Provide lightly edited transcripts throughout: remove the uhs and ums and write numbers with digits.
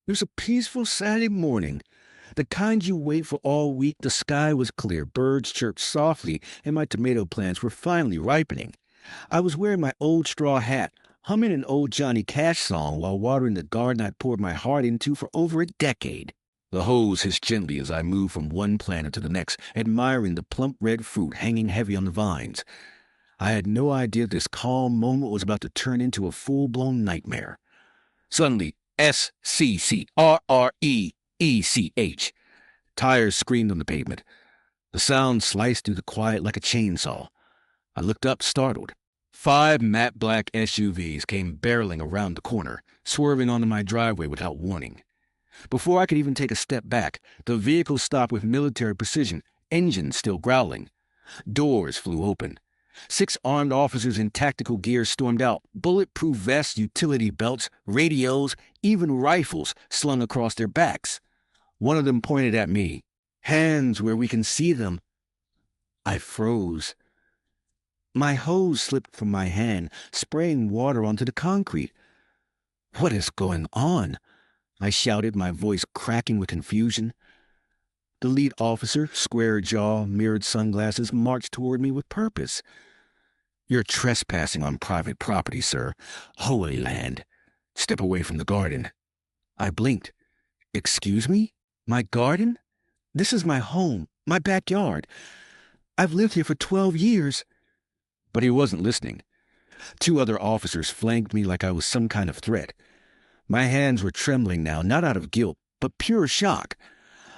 It was a peaceful Saturday morning, the kind you wait for all week. The sky was clear, birds chirped softly, and my tomato plants were finally ripening. I was wearing my old straw hat, humming an old Johnny Cash song while watering the garden I poured my heart into for over a decade. The hose hissed gently as I moved from one planter to the next, admiring the plump red fruit hanging heavy on the vines. I had no idea this calm moment was about to turn into a full-blown nightmare. Suddenly, SCCRREECH. Tires screamed on the pavement. The sound sliced through the quiet like a chainsaw. I looked up, startled. 5 matte black SUVs came barreling around the corner, swerving onto my driveway without warning. Before I could even take a step back, the vehicle stopped with military precision, engines still growling. Doors flew open. 6 armed officers in tactical gear stormed out, bulletproof vests, utility belts, radios, even rifles slung across their backs. One of them pointed at me. "Hands where we can see them." I froze. My hose slipped from my hand, spraying water onto the concrete. "What is going on?" I shouted, my voice cracking with confusion. The lead officer, square jaw, mirrored sunglasses, marched toward me with purpose. "You're trespassing on private property, sir. HOA land. Step away from the garden." I blinked. "Excuse me? My garden? This is my home, my backyard. I've lived here for 12 years. But he wasn't listening. 2 other officers flanked me like I was some kind of threat. My hands were trembling now, not out of guilt, but pure shock.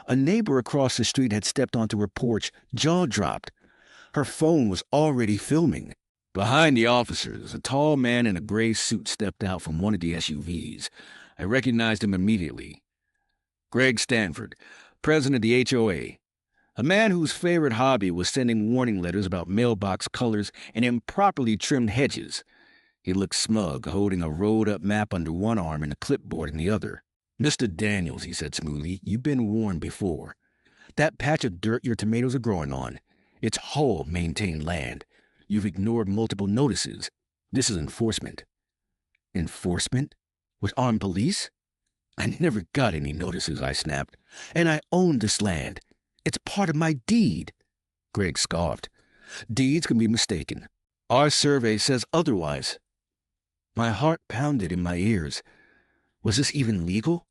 A neighbor across the street had stepped onto her porch, jaw dropped. Her phone was already filming. Behind the officers, a tall man in a gray suit stepped out from one of the SUVs. I recognized him immediately. Greg Stanford, president of the HOA. A man whose favorite hobby was sending warning letters about mailbox colors and improperly trimmed hedges. He looked smug, holding a rolled-up map under one arm and a clipboard in the other. "Mr. Daniels," he said smoothly, "you've been warned before. That patch of dirt your tomatoes are growing on, it's HOA-maintained land. You've ignored multiple notices. This is enforcement." "Enforcement? With armed police?" "I never got any notices," I snapped. "And I own this land. It's part of my deed." Greg scoffed. "Deeds can be mistaken. Our survey says otherwise." My heart pounded in my ears. Was this even legal?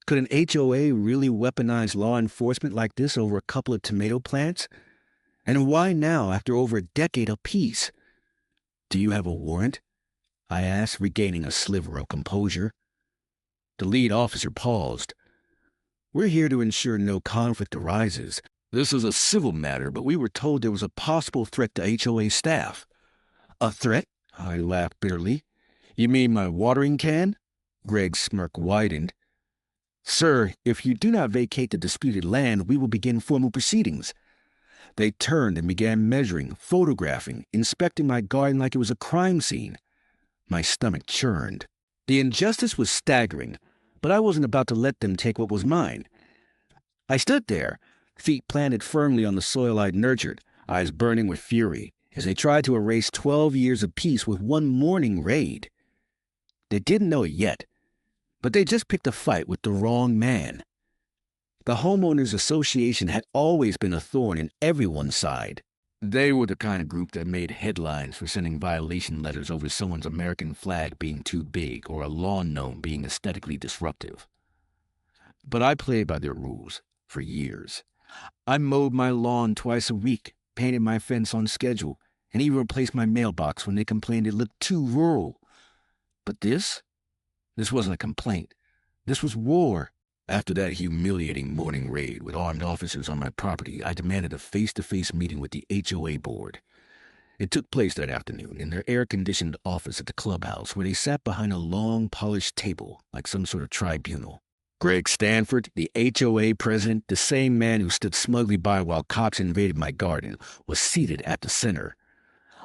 Could an HOA really weaponize law enforcement like this over a couple of tomato plants? And why now, after over a decade of peace? "Do you have a warrant?" I asked, regaining a sliver of composure. The lead officer paused. "We're here to ensure no conflict arises. This is a civil matter, but we were told there was a possible threat to HOA staff." "A threat?" I laughed bitterly. "You mean my watering can?" Greg's smirk widened. "Sir, if you do not vacate the disputed land, we will begin formal proceedings." They turned and began measuring, photographing, inspecting my garden like it was a crime scene. My stomach churned. The injustice was staggering, but I wasn't about to let them take what was mine. I stood there, feet planted firmly on the soil I'd nurtured, eyes burning with fury, as they tried to erase 12 years of peace with one morning raid. They didn't know it yet, but they just picked a fight with the wrong man. The Homeowners Association had always been a thorn in everyone's side. They were the kind of group that made headlines for sending violation letters over someone's American flag being too big or a lawn gnome being aesthetically disruptive. But I played by their rules for years. I mowed my lawn twice a week, painted my fence on schedule, and even replaced my mailbox when they complained it looked too rural. But this wasn't a complaint. This was war. After that humiliating morning raid with armed officers on my property, I demanded a face-to-face meeting with the HOA board. It took place that afternoon in their air-conditioned office at the clubhouse, where they sat behind a long, polished table like some sort of tribunal. Greg Stanford, the HOA president, the same man who stood smugly by while cops invaded my garden, was seated at the center.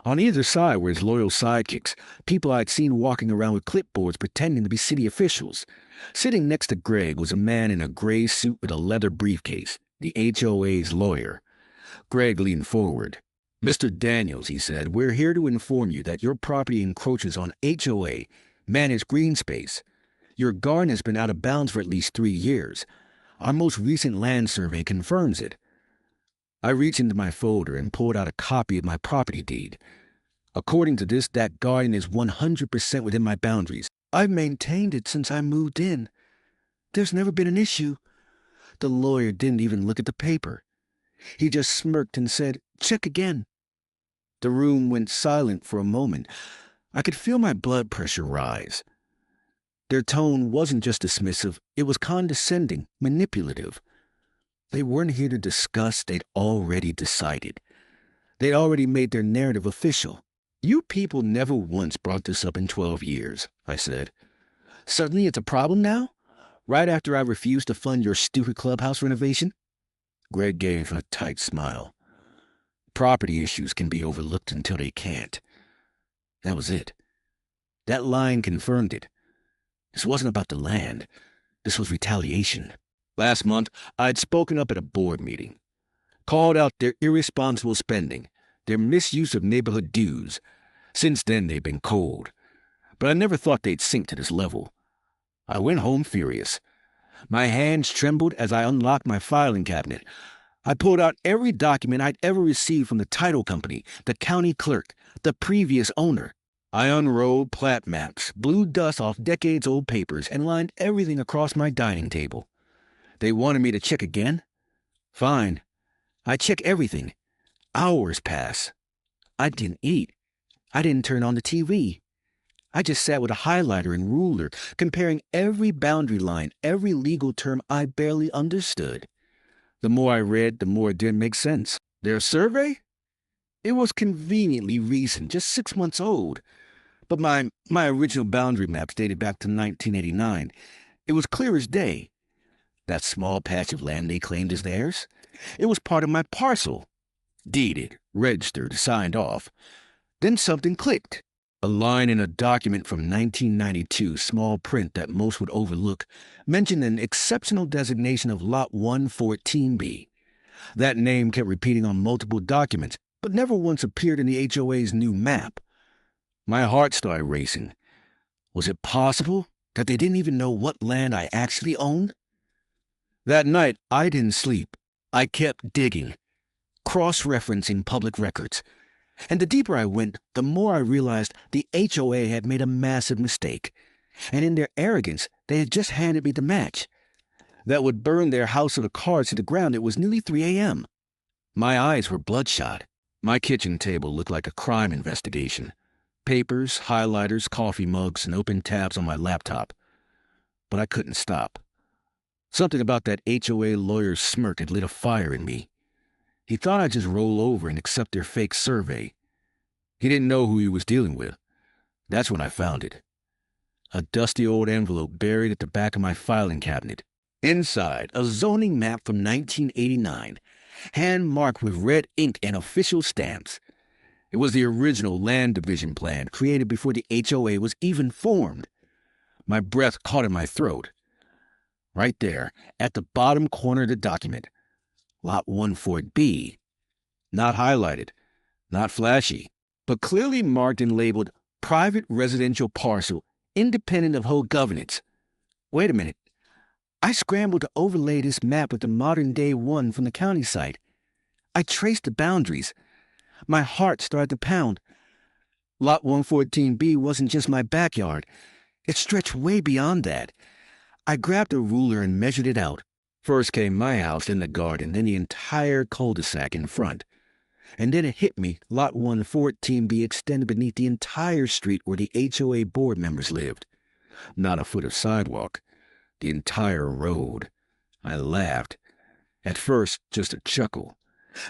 On either side were his loyal sidekicks, people I'd seen walking around with clipboards pretending to be city officials. Sitting next to Greg was a man in a gray suit with a leather briefcase, the HOA's lawyer. Greg leaned forward. "Mr. Daniels," he said, "we're here to inform you that your property encroaches on HOA, managed green space. Your garden has been out of bounds for at least 3 years. Our most recent land survey confirms it. I reached into my folder and pulled out a copy of my property deed. According to this, that garden is 100% within my boundaries. I've maintained it since I moved in. There's never been an issue. The lawyer didn't even look at the paper. He just smirked and said, "Check again." The room went silent for a moment. I could feel my blood pressure rise. Their tone wasn't just dismissive, it was condescending, manipulative. They weren't here to discuss, they'd already decided. They'd already made their narrative official. "You people never once brought this up in 12 years, I said. "Suddenly it's a problem now? Right after I refused to fund your stupid clubhouse renovation?" Greg gave a tight smile. Property issues can be overlooked until they can't. That was it. That line confirmed it. This wasn't about the land. This was retaliation. Last month, I'd spoken up at a board meeting, called out their irresponsible spending, their misuse of neighborhood dues. Since then, they've been cold. But I never thought they'd sink to this level. I went home furious. My hands trembled as I unlocked my filing cabinet. I pulled out every document I'd ever received from the title company, the county clerk, the previous owner. I unrolled plat maps, blew dust off decades-old papers, and lined everything across my dining table. They wanted me to check again? Fine. I check everything. Hours pass. I didn't eat. I didn't turn on the TV. I just sat with a highlighter and ruler, comparing every boundary line, every legal term I barely understood. The more I read, the more it didn't make sense. Their survey? It was conveniently recent, just 6 months old. But my original boundary maps dated back to 1989. It was clear as day. That small patch of land they claimed as theirs, it was part of my parcel. Deeded, registered, signed off. Then something clicked. A line in a document from 1992, small print that most would overlook, mentioned an exceptional designation of Lot 114B. That name kept repeating on multiple documents, but never once appeared in the HOA's new map. My heart started racing. Was it possible that they didn't even know what land I actually owned? That night, I didn't sleep. I kept digging, cross-referencing public records. And the deeper I went, the more I realized the HOA had made a massive mistake. And in their arrogance, they had just handed me the match that would burn their house of the cards to the ground. It was nearly 3 a.m. My eyes were bloodshot. My kitchen table looked like a crime investigation. Papers, highlighters, coffee mugs, and open tabs on my laptop. But I couldn't stop. Something about that HOA lawyer's smirk had lit a fire in me. He thought I'd just roll over and accept their fake survey. He didn't know who he was dealing with. That's when I found it. A dusty old envelope buried at the back of my filing cabinet. Inside, a zoning map from 1989, hand-marked with red ink and official stamps. It was the original land division plan created before the HOA was even formed. My breath caught in my throat. Right there, at the bottom corner of the document, Lot 14B. Not highlighted, not flashy, but clearly marked and labeled private residential parcel, independent of HOA governance. Wait a minute. I scrambled to overlay this map with the modern-day one from the county site. I traced the boundaries. My heart started to pound. Lot 114B wasn't just my backyard. It stretched way beyond that. I grabbed a ruler and measured it out. First came my house, then the garden, then the entire cul-de-sac in front. And then it hit me, Lot 114B extended beneath the entire street where the HOA board members lived. Not a foot of sidewalk. The entire road. I laughed. At first, just a chuckle.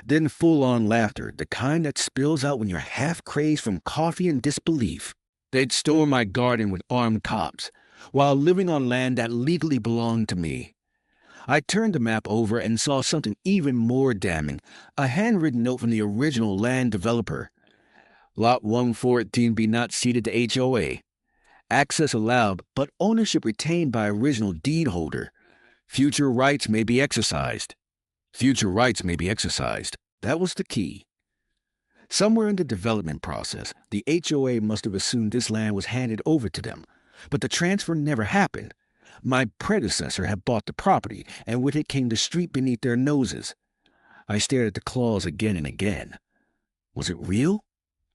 Then full-on laughter, the kind that spills out when you're half-crazed from coffee and disbelief. They'd storm my garden with armed cops, while living on land that legally belonged to me. I turned the map over and saw something even more damning, a handwritten note from the original land developer. Lot 114B not ceded to HOA. Access allowed, but ownership retained by original deed holder. Future rights may be exercised. Future rights may be exercised. That was the key. Somewhere in the development process, the HOA must have assumed this land was handed over to them, but the transfer never happened. My predecessor had bought the property, and with it came the street beneath their noses. I stared at the clause again and again. Was it real?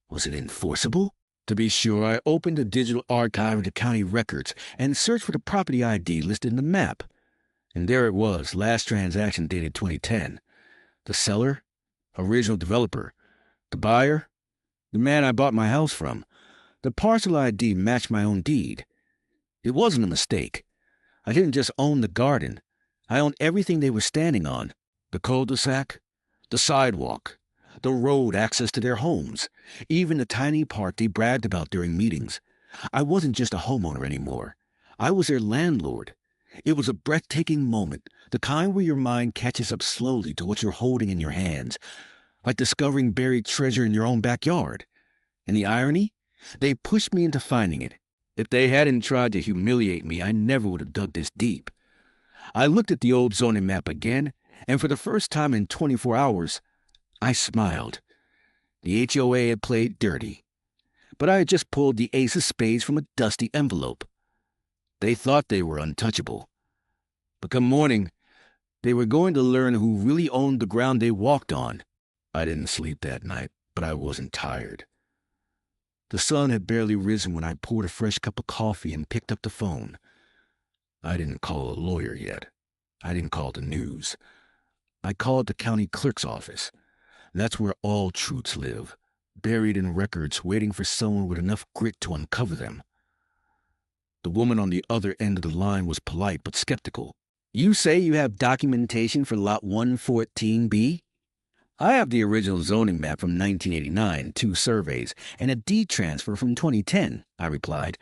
Was it enforceable? To be sure, I opened the digital archive of the county records and searched for the property ID listed in the map. And there it was, last transaction dated 2010. The seller, original developer. The buyer, the man I bought my house from. The parcel ID matched my own deed. It wasn't a mistake. I didn't just own the garden. I owned everything they were standing on. The cul-de-sac, the sidewalk, the road access to their homes, even the tiny park they bragged about during meetings. I wasn't just a homeowner anymore. I was their landlord. It was a breathtaking moment, the kind where your mind catches up slowly to what you're holding in your hands, like discovering buried treasure in your own backyard. And the irony? They pushed me into finding it. If they hadn't tried to humiliate me, I never would have dug this deep. I looked at the old zoning map again, and for the first time in 24 hours, I smiled. The HOA had played dirty, but I had just pulled the ace of spades from a dusty envelope. They thought they were untouchable. But come morning, they were going to learn who really owned the ground they walked on. I didn't sleep that night, but I wasn't tired. The sun had barely risen when I poured a fresh cup of coffee and picked up the phone. I didn't call a lawyer yet. I didn't call the news. I called the county clerk's office. That's where all truths live, buried in records, waiting for someone with enough grit to uncover them. The woman on the other end of the line was polite but skeptical. You say you have documentation for Lot 114B? I have the original zoning map from 1989, 2 surveys, and a deed transfer from 2010, I replied.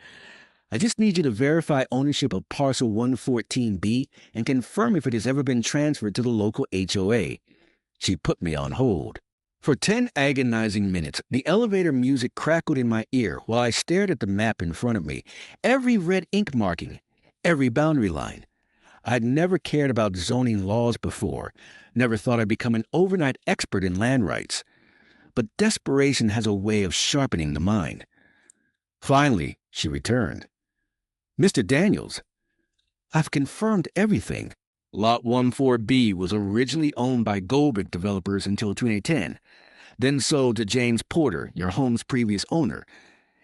I just need you to verify ownership of parcel 114B and confirm if it has ever been transferred to the local HOA. She put me on hold. For 10 agonizing minutes, the elevator music crackled in my ear while I stared at the map in front of me, every red ink marking, every boundary line. I'd never cared about zoning laws before, never thought I'd become an overnight expert in land rights. But desperation has a way of sharpening the mind. Finally, she returned. Mr. Daniels, I've confirmed everything. Lot 14B was originally owned by Goldberg developers until 2010, then sold to James Porter, your home's previous owner.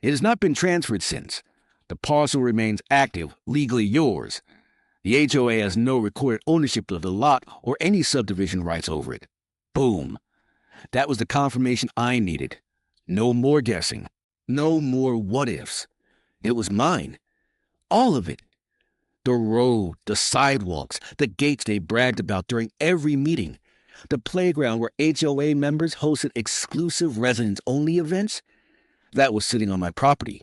It has not been transferred since. The parcel remains active, legally yours. The HOA has no recorded ownership of the lot or any subdivision rights over it. Boom. That was the confirmation I needed. No more guessing. No more what-ifs. It was mine. All of it. The road, the sidewalks, the gates they bragged about during every meeting, the playground where HOA members hosted exclusive residents-only events. That was sitting on my property.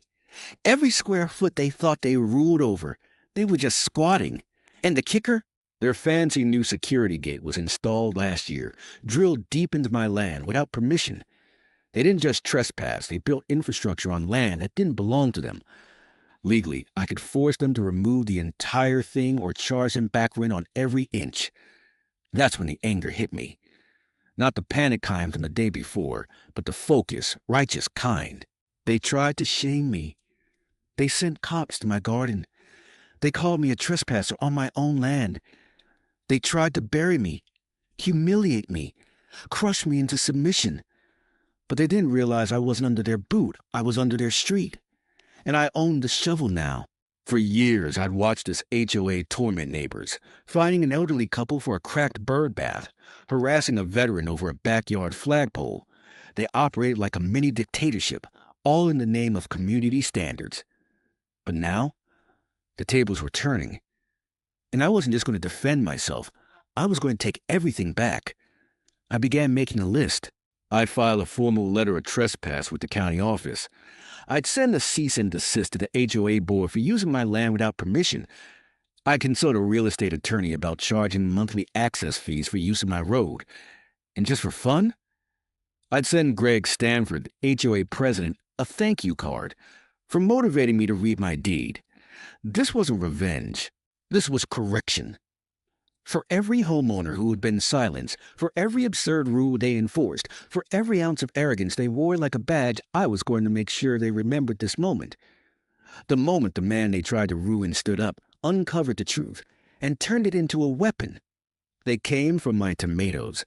Every square foot they thought they ruled over, they were just squatting. And the kicker? Their fancy new security gate was installed last year, drilled deep into my land without permission. They didn't just trespass, they built infrastructure on land that didn't belong to them. Legally, I could force them to remove the entire thing or charge them back rent on every inch. That's when the anger hit me. Not the panic kind from the day before, but the focused, righteous kind. They tried to shame me. They sent cops to my garden. They called me a trespasser on my own land. They tried to bury me, humiliate me, crush me into submission. But they didn't realize I wasn't under their boot. I was under their street. And I owned the shovel now. For years, I'd watched this HOA torment neighbors, finding an elderly couple for a cracked bird bath, harassing a veteran over a backyard flagpole. They operated like a mini dictatorship, all in the name of community standards. But now, the tables were turning. And I wasn't just going to defend myself. I was going to take everything back. I began making a list. I'd file a formal letter of trespass with the county office. I'd send a cease and desist to the HOA board for using my land without permission. I'd consult a real estate attorney about charging monthly access fees for use of my road. And just for fun, I'd send Greg Stanford, HOA president, a thank you card for motivating me to read my deed. This wasn't revenge. This was correction. For every homeowner who had been silenced, for every absurd rule they enforced, for every ounce of arrogance they wore like a badge, I was going to make sure they remembered this moment. The moment the man they tried to ruin stood up, uncovered the truth and turned it into a weapon. They came from my tomatoes,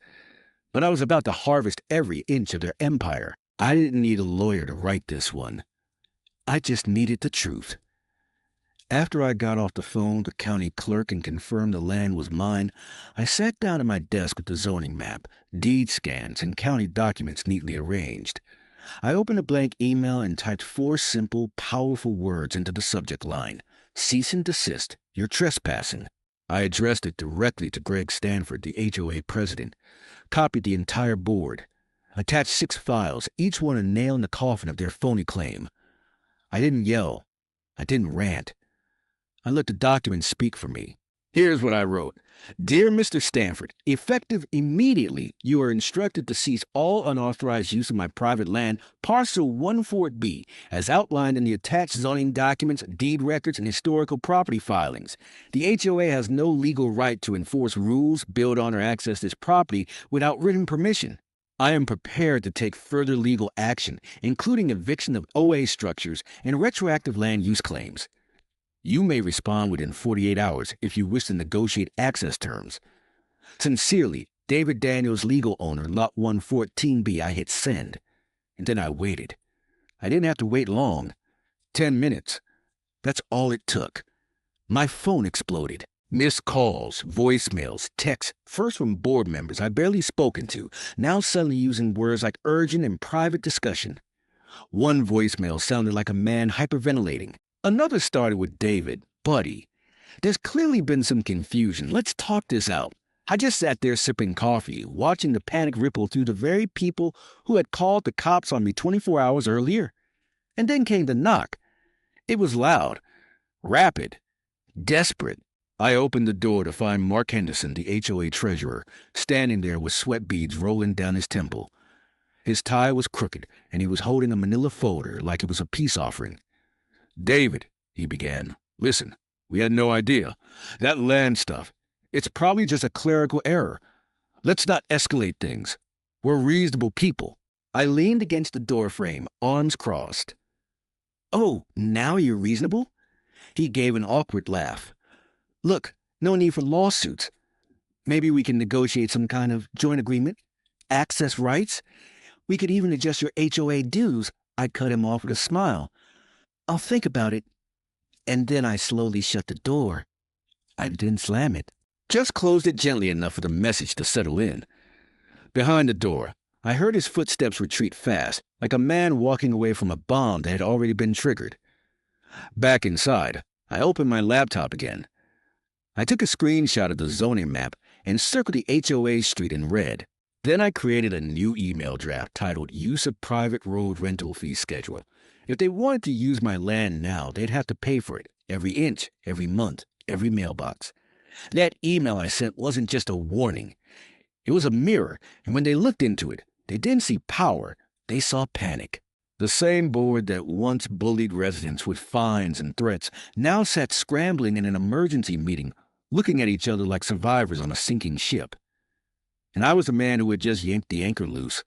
but I was about to harvest every inch of their empire. I didn't need a lawyer to write this one. I just needed the truth. After I got off the phone with the county clerk and confirmed the land was mine, I sat down at my desk with the zoning map, deed scans, and county documents neatly arranged. I opened a blank email and typed 4 simple, powerful words into the subject line. Cease and desist. You're trespassing. I addressed it directly to Greg Stanford, the HOA president, copied the entire board, attached 6 files, each one a nail in the coffin of their phony claim. I didn't yell. I didn't rant. I let the document speak for me. Here's what I wrote. Dear Mr. Stanford, effective immediately, you are instructed to cease all unauthorized use of my private land, parcel 14B, as outlined in the attached zoning documents, deed records, and historical property filings. The HOA has no legal right to enforce rules, build on, or access this property without written permission. I am prepared to take further legal action, including eviction of OA structures and retroactive land use claims. You may respond within 48 hours if you wish to negotiate access terms. Sincerely, David Daniels, legal owner, Lot 114B. I hit send. And then I waited. I didn't have to wait long. 10 minutes. That's all it took. My phone exploded. Missed calls, voicemails, texts, first from board members I'd barely spoken to, now suddenly using words like urgent and private discussion. One voicemail sounded like a man hyperventilating. Another started with David, buddy. There's clearly been some confusion. Let's talk this out. I just sat there sipping coffee, watching the panic ripple through the very people who had called the cops on me 24 hours earlier. And then came the knock. It was loud, rapid, desperate. I opened the door to find Mark Henderson, the HOA treasurer, standing there with sweat beads rolling down his temple. His tie was crooked, and he was holding a manila folder like it was a peace offering. David, he began, listen, we had no idea. That land stuff, it's probably just a clerical error. Let's not escalate things. We're reasonable people. I leaned against the doorframe, arms crossed. Oh, now you're reasonable? He gave an awkward laugh. Look, no need for lawsuits. Maybe we can negotiate some kind of joint agreement. Access rights. We could even adjust your HOA dues. I cut him off with a smile. I'll think about it. And then I slowly shut the door. I didn't slam it. Just closed it gently enough for the message to settle in. Behind the door, I heard his footsteps retreat fast, like a man walking away from a bomb that had already been triggered. Back inside, I opened my laptop again. I took a screenshot of the zoning map and circled the HOA street in red. Then I created a new email draft titled Use of Private Road Rental Fee Schedule. If they wanted to use my land now, they'd have to pay for it, every inch, every month, every mailbox. That email I sent wasn't just a warning. It was a mirror, and when they looked into it, they didn't see power, they saw panic. The same board that once bullied residents with fines and threats now sat scrambling in an emergency meeting, looking at each other like survivors on a sinking ship. And I was the man who had just yanked the anchor loose.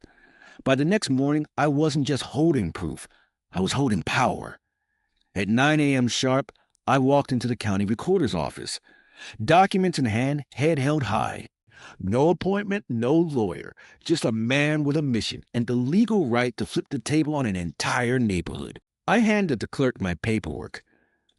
By the next morning, I wasn't just holding proof. I was holding power. At 9 a.m. sharp, I walked into the county recorder's office. Documents in hand, head held high. No appointment, no lawyer, just a man with a mission and the legal right to flip the table on an entire neighborhood. I handed the clerk my paperwork.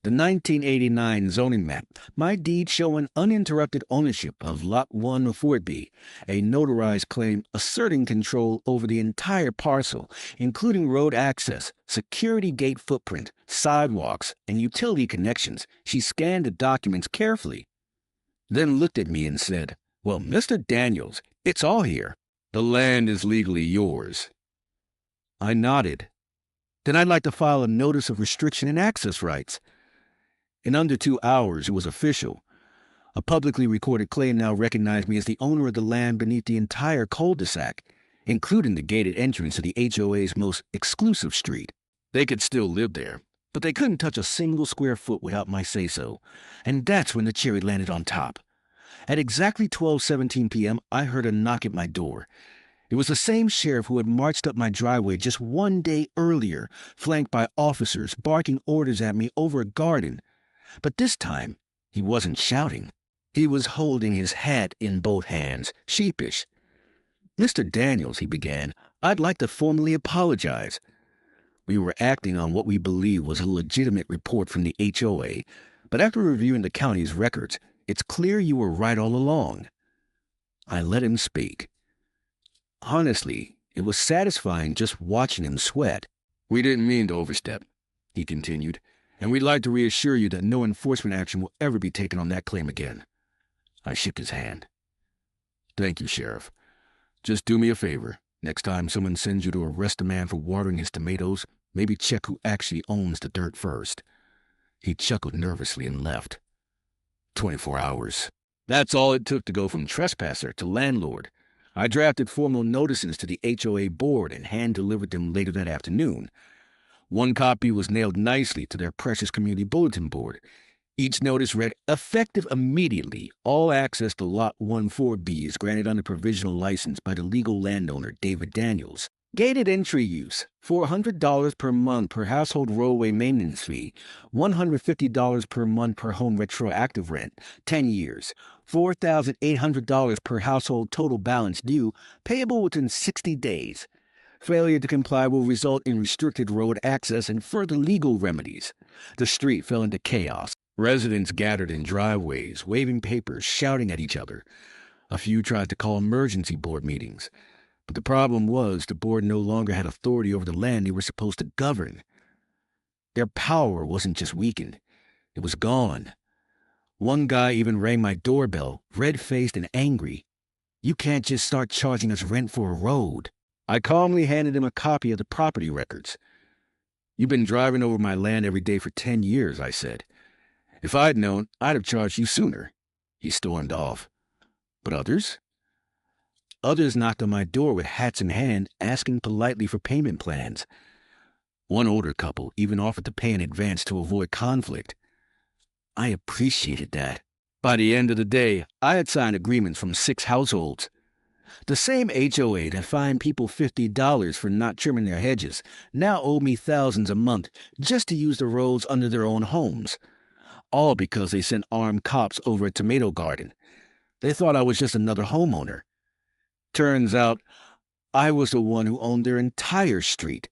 The 1989 zoning map, my deed showing uninterrupted ownership of Lot 104B, a notarized claim asserting control over the entire parcel, including road access, security gate footprint, sidewalks, and utility connections. She scanned the documents carefully, then looked at me and said, Well, Mr. Daniels, it's all here. The land is legally yours. I nodded. Then I'd like to file a notice of restriction and access rights. In under 2 hours, it was official. A publicly recorded claim now recognized me as the owner of the land beneath the entire cul-de-sac, including the gated entrance to the HOA's most exclusive street. They could still live there, but they couldn't touch a single square foot without my say-so. And that's when the cherry landed on top. At exactly 12:17 p.m., I heard a knock at my door. It was the same sheriff who had marched up my driveway just 1 day earlier, flanked by officers barking orders at me over a garden. But this time, He wasn't shouting. He was holding his hat in both hands, sheepish. "Mr. Daniels," he began, "I'd like to formally apologize. We were acting on what we believe was a legitimate report from the HOA, but after reviewing the county's records, it's clear you were right all along." I let him speak. Honestly, it was satisfying just watching him sweat. "We didn't mean to overstep," he continued, "and we'd like to reassure you that no enforcement action will ever be taken on that claim again." I shook his hand. "Thank you, Sheriff. Just do me a favor. Next time someone sends you to arrest a man for watering his tomatoes, maybe check who actually owns the dirt first." He chuckled nervously and left. 24 hours. That's all it took to go from trespasser to landlord. I drafted formal notices to the HOA board and hand-delivered them later that afternoon. One copy was nailed nicely to their precious community bulletin board. Each notice read, "Effective immediately. All access to Lot 14B is granted under provisional license by the legal landowner, David Daniels. Gated entry use, $400 per month per household roadway maintenance fee, $150 per month per home retroactive rent, 10 years, $4,800 per household total balance due, payable within 60 days. Failure to comply will result in restricted road access and further legal remedies." The street fell into chaos. Residents gathered in driveways, waving papers, shouting at each other. A few tried to call emergency board meetings. But the problem was the board no longer had authority over the land they were supposed to govern. Their power wasn't just weakened. It was gone. One guy even rang my doorbell, red-faced and angry. "You can't just start charging us rent for a road." I calmly handed him a copy of the property records. "You've been driving over my land every day for 10 years, I said. "If I'd known, I'd have charged you sooner." He stormed off. "But others?" "Others knocked on my door with hats in hand, asking politely for payment plans. One older couple even offered to pay in advance to avoid conflict. I appreciated that. By the end of the day, I had signed agreements from 6 households. The same HOA that fined people $50 for not trimming their hedges now owed me thousands a month just to use the roads under their own homes. All because they sent armed cops over a tomato garden. They thought I was just another homeowner. Turns out, I was the one who owned their entire street.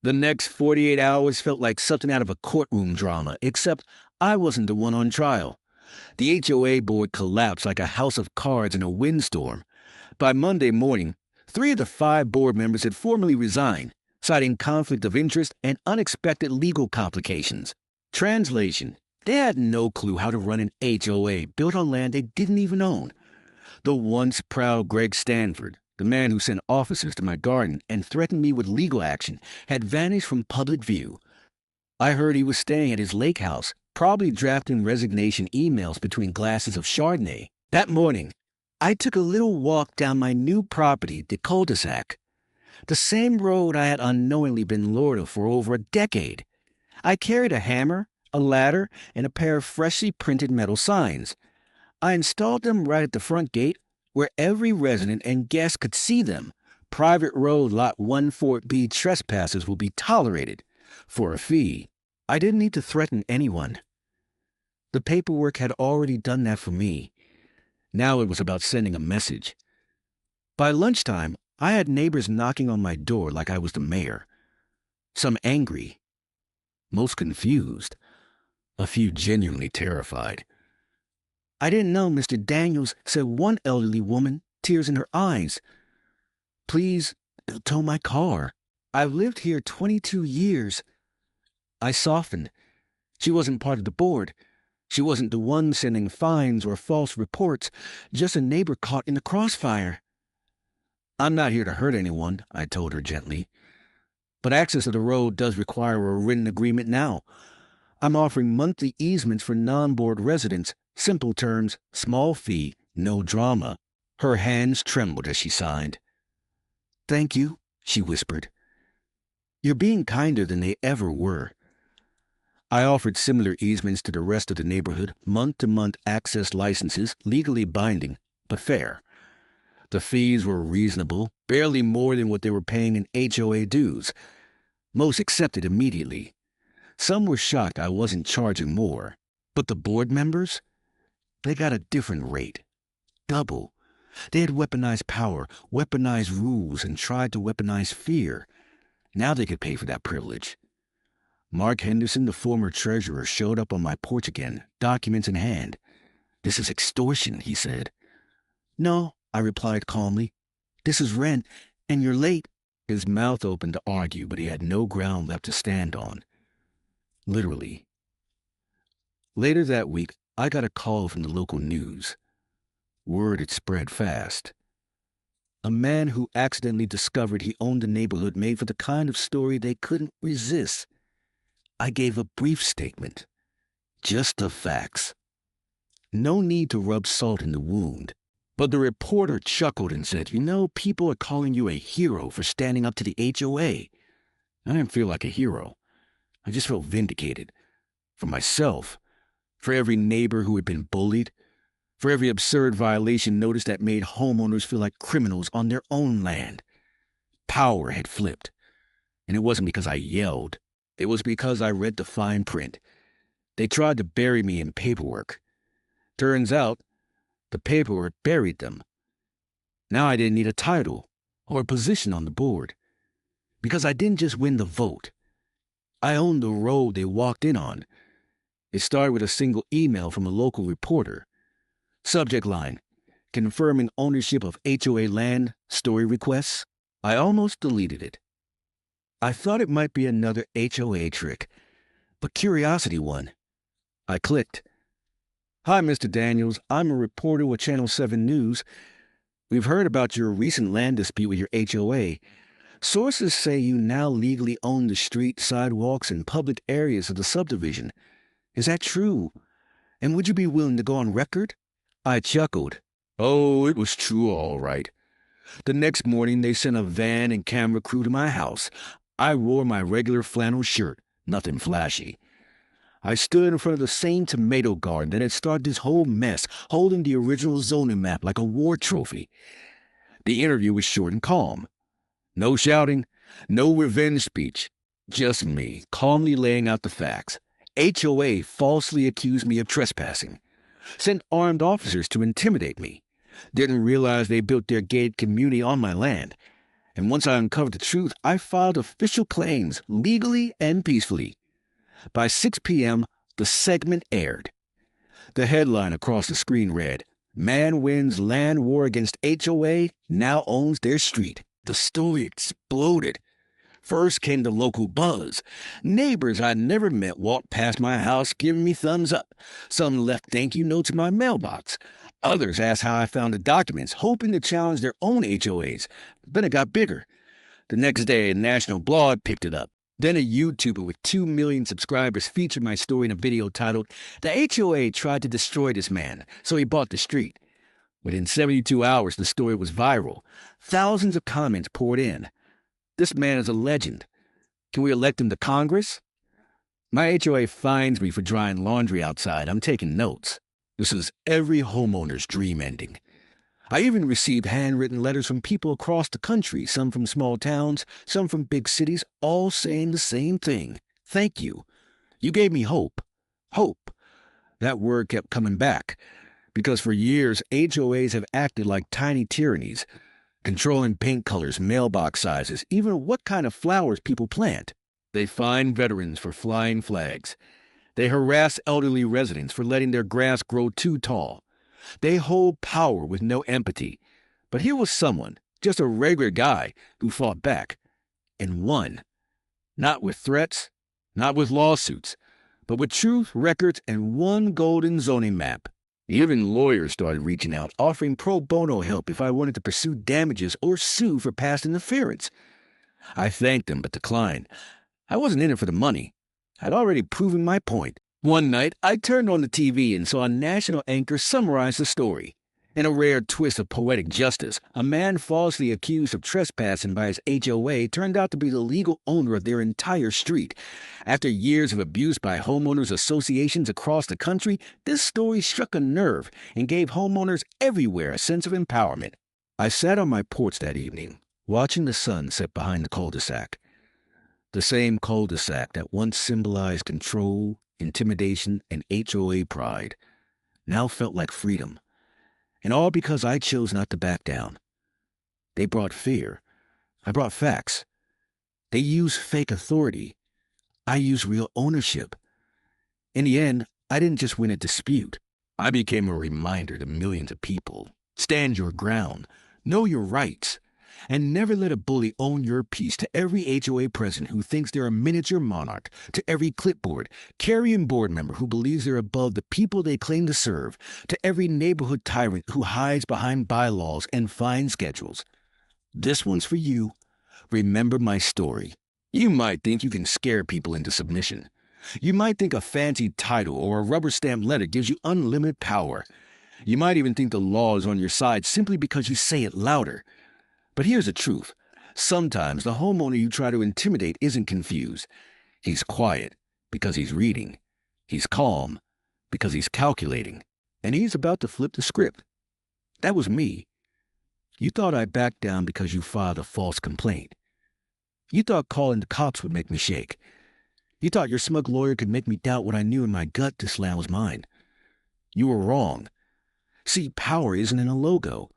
The next 48 hours felt like something out of a courtroom drama, except I wasn't the one on trial. The HOA board collapsed like a house of cards in a windstorm. By Monday morning, 3 of the 5 board members had formally resigned, citing conflict of interest and unexpected legal complications. Translation: they had no clue how to run an HOA built on land they didn't even own. The once proud Greg Stanford, the man who sent officers to my garden and threatened me with legal action, had vanished from public view. I heard he was staying at his lake house, probably drafting resignation emails between glasses of Chardonnay. That morning, I took a little walk down my new property, the cul-de-sac, the same road I had unknowingly been lord of for over a decade. I carried a hammer, a ladder, and a pair of freshly printed metal signs. I installed them right at the front gate, where every resident and guest could see them. Private road lot 14B trespassers will be tolerated for a fee. I didn't need to threaten anyone. The paperwork had already done that for me. Now it was about sending a message. By lunchtime, I had neighbors knocking on my door like I was the mayor. Some angry, most confused, a few genuinely terrified. "I didn't know Mr. Daniels," said one elderly woman, tears in her eyes. "Please, tow my car. I've lived here 22 years. I softened. She wasn't part of the board. She wasn't the one sending fines or false reports, just a neighbor caught in the crossfire. "I'm not here to hurt anyone," I told her gently. "But access to the road does require a written agreement now. I'm offering monthly easements for non-board residents. Simple terms, small fee, no drama." Her hands trembled as she signed. "Thank you," she whispered. "You're being kinder than they ever were." I offered similar easements to the rest of the neighborhood, month-to-month access licenses, legally binding, but fair. The fees were reasonable, barely more than what they were paying in HOA dues. Most accepted immediately. Some were shocked I wasn't charging more. But the board members? They got a different rate. Double. They had weaponized power, weaponized rules, and tried to weaponize fear. Now they could pay for that privilege. Mark Henderson, the former treasurer, showed up on my porch again, documents in hand. "This is extortion," he said. "No," I replied calmly. "This is rent, and you're late." His mouth opened to argue, but he had no ground left to stand on. Literally. Later that week, I got a call from the local news. Word had spread fast. A man who accidentally discovered he owned a neighborhood made for the kind of story they couldn't resist. I gave a brief statement. Just the facts. No need to rub salt in the wound. But the reporter chuckled and said, "You know, people are calling you a hero for standing up to the HOA. I didn't feel like a hero. I just felt vindicated. For myself. For every neighbor who had been bullied. For every absurd violation notice that made homeowners feel like criminals on their own land. Power had flipped. And it wasn't because I yelled. It was because I read the fine print. They tried to bury me in paperwork. Turns out, the paperwork buried them. Now I didn't need a title or a position on the board. Because I didn't just win the vote. I owned the road they walked in on. It started with a single email from a local reporter. Subject line, confirming ownership of HOA land, story requests. I almost deleted it. I thought it might be another HOA trick, but curiosity won. I clicked. "Hi, Mr. Daniels. I'm a reporter with Channel 7 News. We've heard about your recent land dispute with your HOA. Sources say you now legally own the street, sidewalks, and public areas of the subdivision. Is that true? And would you be willing to go on record?" I chuckled. Oh, it was true all right. The next morning, they sent a van and camera crew to my house. I wore my regular flannel shirt, nothing flashy. I stood in front of the same tomato garden that had started this whole mess, holding the original zoning map like a war trophy. The interview was short and calm. No shouting, no revenge speech. Just me, calmly laying out the facts. HOA falsely accused me of trespassing. Sent armed officers to intimidate me. Didn't realize they built their gated community on my land. And once I uncovered the truth, I filed official claims, legally and peacefully. By 6 p.m., the segment aired. The headline across the screen read, "Man wins land war against HOA, now owns their street." The story exploded. First came the local buzz. Neighbors I'd never met walked past my house giving me thumbs up. Some left thank you notes in my mailbox. Others asked how I found the documents, hoping to challenge their own HOAs. Then it got bigger. The next day, a national blog picked it up. Then a YouTuber with 2 million subscribers featured my story in a video titled, "The HOA tried to destroy this man, so he bought the street." Within 72 hours, the story was viral. Thousands of comments poured in. "This man is a legend. Can we elect him to Congress?" My HOA fines me for drying laundry outside. I'm taking notes. This is every homeowner's dream ending. I even received handwritten letters from people across the country, some from small towns, some from big cities, all saying the same thing. "Thank you. You gave me hope." Hope. That word kept coming back. Because for years, HOAs have acted like tiny tyrannies, controlling paint colors, mailbox sizes, even what kind of flowers people plant. They fine veterans for flying flags. They harass elderly residents for letting their grass grow too tall. They hold power with no empathy. But here was someone, just a regular guy, who fought back. And won. Not with threats, not with lawsuits, but with truth, records, and one golden zoning map. Even lawyers started reaching out, offering pro bono help if I wanted to pursue damages or sue for past interference. I thanked them but declined. I wasn't in it for the money. I'd already proven my point. One night, I turned on the TV and saw a national anchor summarize the story. In a rare twist of poetic justice, a man falsely accused of trespassing by his HOA turned out to be the legal owner of their entire street. After years of abuse by homeowners associations across the country, this story struck a nerve and gave homeowners everywhere a sense of empowerment. I sat on my porch that evening, watching the sun set behind the cul-de-sac. The same cul-de-sac that once symbolized control, intimidation, and HOA pride. now felt like freedom. And all because I chose not to back down. They brought fear. I brought facts. They used fake authority. I used real ownership. In the end, I didn't just win a dispute. I became a reminder to millions of people. Stand your ground. Know your rights. And never let a bully own your peace. To every HOA president who thinks they're a miniature monarch, to every clipboard, carrying board member who believes they're above the people they claim to serve, to every neighborhood tyrant who hides behind bylaws and fine schedules. This one's for you. Remember my story. You might think you can scare people into submission. You might think a fancy title or a rubber stamp letter gives you unlimited power. You might even think the law is on your side simply because you say it louder. But here's the truth. Sometimes the homeowner you try to intimidate isn't confused. He's quiet because he's reading. He's calm because he's calculating. And he's about to flip the script. That was me. You thought I backed down because you filed a false complaint. You thought calling the cops would make me shake. You thought your smug lawyer could make me doubt what I knew in my gut this land was mine. You were wrong. See, power isn't in a logo.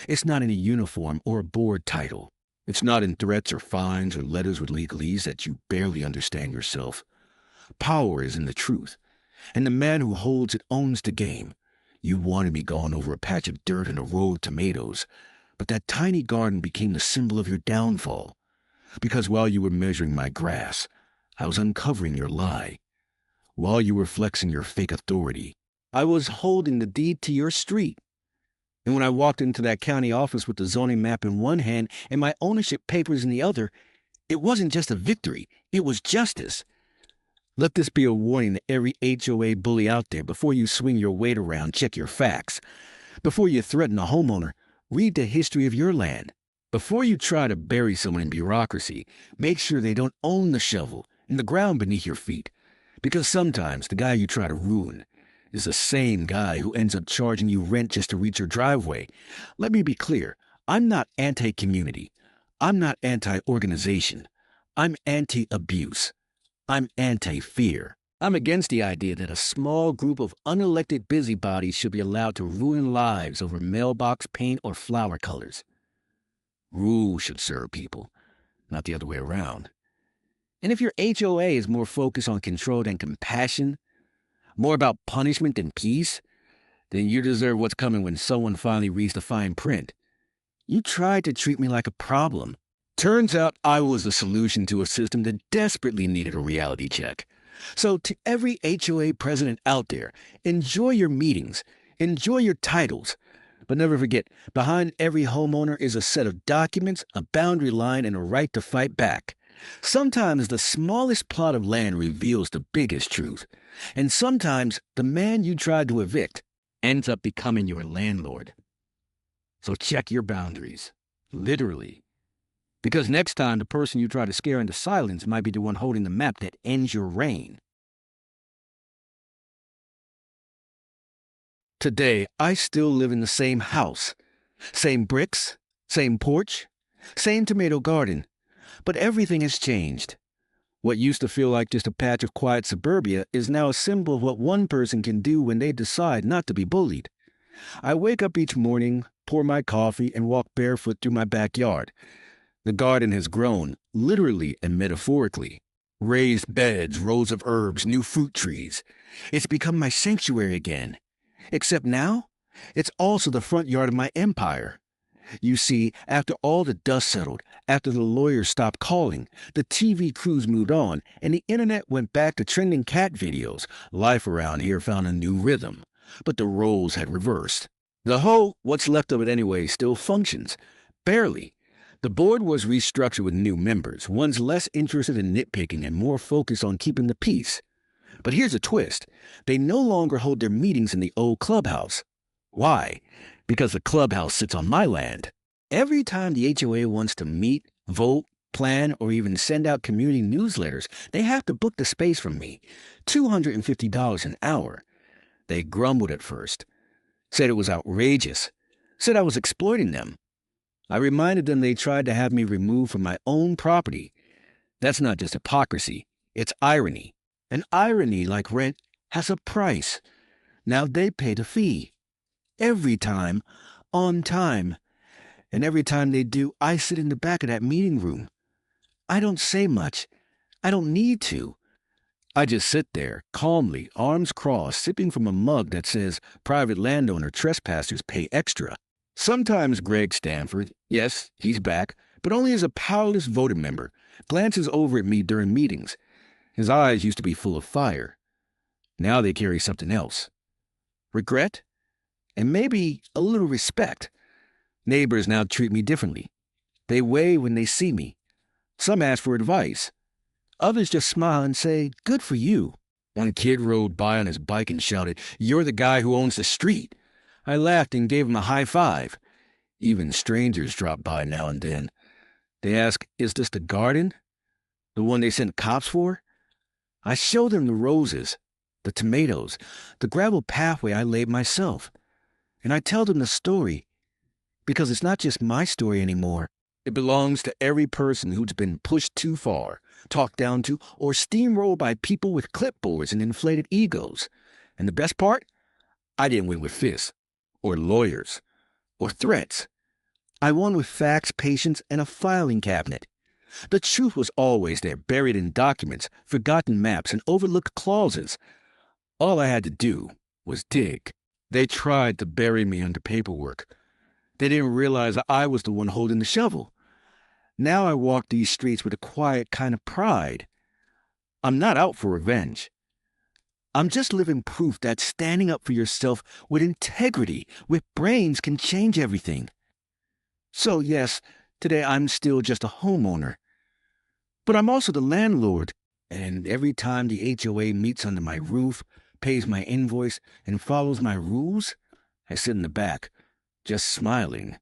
It's not in a uniform or a board title. It's not in threats or fines or letters with legalese that you barely understand yourself. Power is in the truth, and the man who holds it owns the game. You wanted me gone over a patch of dirt and a row of tomatoes, but that tiny garden became the symbol of your downfall. Because while you were measuring my grass, I was uncovering your lie. While you were flexing your fake authority, I was holding the deed to your street. And when I walked into that county office with the zoning map in one hand and my ownership papers in the other, it wasn't just a victory, it was justice. Let this be a warning to every HOA bully out there. Before you swing your weight around, check your facts. Before you threaten a homeowner, read the history of your land. Before you try to bury someone in bureaucracy, make sure they don't own the shovel and the ground beneath your feet. Because sometimes the guy you try to ruin is the same guy who ends up charging you rent just to reach your driveway. Let me be clear. I'm not anti-community. I'm not anti-organization. I'm anti-abuse. I'm anti-fear. I'm against the idea that a small group of unelected busybodies should be allowed to ruin lives over mailbox paint or flower colors. Rules should serve people, not the other way around. And if your HOA is more focused on control than compassion, more about punishment than peace, then you deserve what's coming when someone finally reads the fine print. You tried to treat me like a problem. Turns out I was the solution to a system that desperately needed a reality check. So to every HOA president out there, enjoy your meetings, enjoy your titles, but never forget, behind every homeowner is a set of documents, a boundary line, and a right to fight back. Sometimes the smallest plot of land reveals the biggest truth. And sometimes the man you tried to evict ends up becoming your landlord. So check your boundaries, literally. Because next time the person you try to scare into silence might be the one holding the map that ends your reign. Today, I still live in the same house. Same bricks, same porch, same tomato garden. But everything has changed. What used to feel like just a patch of quiet suburbia is now a symbol of what one person can do when they decide not to be bullied. I wake up each morning, pour my coffee, and walk barefoot through my backyard. The garden has grown, literally and metaphorically. Raised beds, rows of herbs, new fruit trees. It's become my sanctuary again. Except now, it's also the front yard of my empire. You see, after all the dust settled, after the lawyers stopped calling, the TV crews moved on, and the internet went back to trending cat videos, life around here found a new rhythm. But the roles had reversed. The HOA, what's left of it anyway, still functions. Barely. The board was restructured with new members, ones less interested in nitpicking and more focused on keeping the peace. But here's a twist. They no longer hold their meetings in the old clubhouse. Why? Because the clubhouse sits on my land. Every time the HOA wants to meet, vote, plan, or even send out community newsletters, they have to book the space from me. $250 an hour. They grumbled at first. Said it was outrageous. Said I was exploiting them. I reminded them they tried to have me removed from my own property. That's not just hypocrisy. It's irony. And irony, like rent, has a price. Now they pay the fee. Every time. On time. And every time they do, I sit in the back of that meeting room. I don't say much. I don't need to. I just sit there, calmly, arms crossed, sipping from a mug that says, "Private landowner trespassers pay extra." Sometimes Greg Stanford, yes, he's back, but only as a powerless voting member, glances over at me during meetings. His eyes used to be full of fire. Now they carry something else. Regret? And maybe a little respect. Neighbors now treat me differently. They wave when they see me. Some ask for advice. Others just smile and say, "Good for you." One kid rode by on his bike and shouted, "You're the guy who owns the street." I laughed and gave him a high five. Even strangers drop by now and then. They ask, "Is this the garden? The one they sent cops for?" I show them the roses, the tomatoes, the gravel pathway I laid myself. And I tell them the story, because it's not just my story anymore. It belongs to every person who's been pushed too far, talked down to, or steamrolled by people with clipboards and inflated egos. And the best part? I didn't win with fists, or lawyers, or threats. I won with facts, patience, and a filing cabinet. The truth was always there, buried in documents, forgotten maps, and overlooked clauses. All I had to do was dig. They tried to bury me under paperwork. They didn't realize I was the one holding the shovel. Now I walk these streets with a quiet kind of pride. I'm not out for revenge. I'm just living proof that standing up for yourself with integrity, with brains, can change everything. So yes, today I'm still just a homeowner. But I'm also the landlord, and every time the HOA meets under my roof, pays my invoice, and follows my rules, I sit in the back, just smiling.